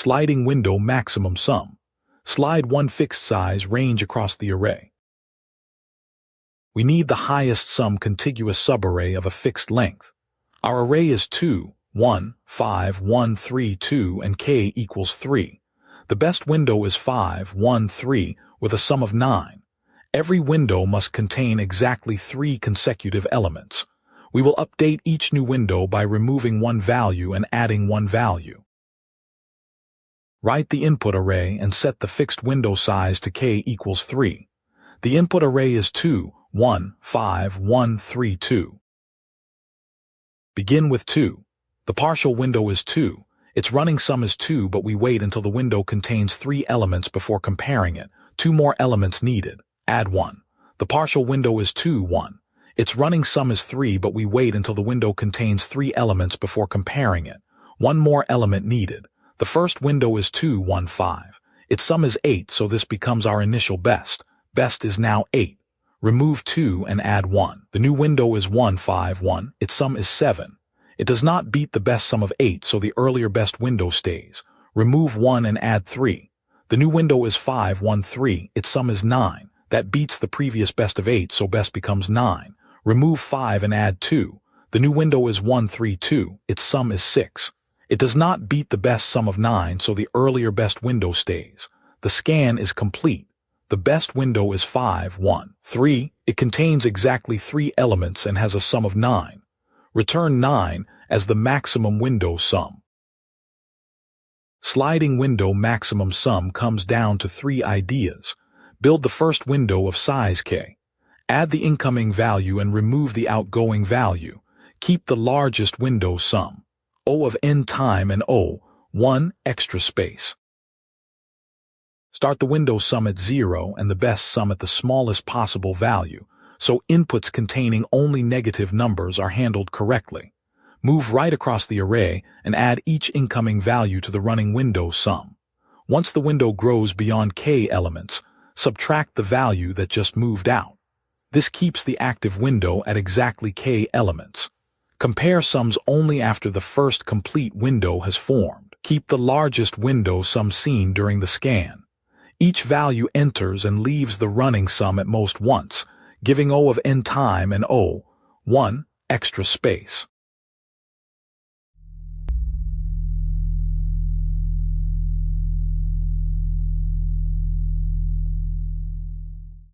Sliding window maximum sum. Slide one fixed size range across the array. We need the highest sum contiguous subarray of a fixed length. Our array is 2, 1, 5, 1, 3, 2, and k equals 3. The best window is 5, 1, 3, with a sum of 9. Every window must contain exactly 3 consecutive elements. We will update each new window by removing one value and adding one value. Write the input array and set the fixed window size to k equals 3. The input array is 2, 1, 5, 1, 3, 2. Begin with 2. The partial window is 2. Its running sum is 2, but we wait until the window contains 3 elements before comparing it. 2 more elements needed. Add 1. The partial window is 2, 1. Its running sum is 3, but we wait until the window contains 3 elements before comparing it. 1 more element needed. The first window is 2, 1, 5. Its sum is 8, so this becomes our initial best. Best is now 8. Remove 2 and add 1. The new window is 1, 5, 1. Its sum is 7. It does not beat the best sum of 8, so the earlier best window stays. Remove 1 and add 3. The new window is 5, 1, 3. Its sum is 9. That beats the previous best of 8, so best becomes 9. Remove 5 and add 2. The new window is 1, 3, 2. Its sum is 6. It does not beat the best sum of 9, so the earlier best window stays. The scan is complete. The best window is 5, 1, 3. It contains exactly 3 elements and has a sum of 9. Return 9 as the maximum window sum. Sliding window maximum sum comes down to 3 ideas. Build the first window of size k. Add the incoming value and remove the outgoing value. Keep the largest window sum. O of n time and O, 1 extra space. Start the window sum at 0 and the best sum at the smallest possible value, so inputs containing only negative numbers are handled correctly. Move right across the array and add each incoming value to the running window sum. Once the window grows beyond k elements, subtract the value that just moved out. This keeps the active window at exactly k elements. Compare sums only after the first complete window has formed. Keep the largest window sum seen during the scan. Each value enters and leaves the running sum at most once, giving O of n time and O, 1 extra space.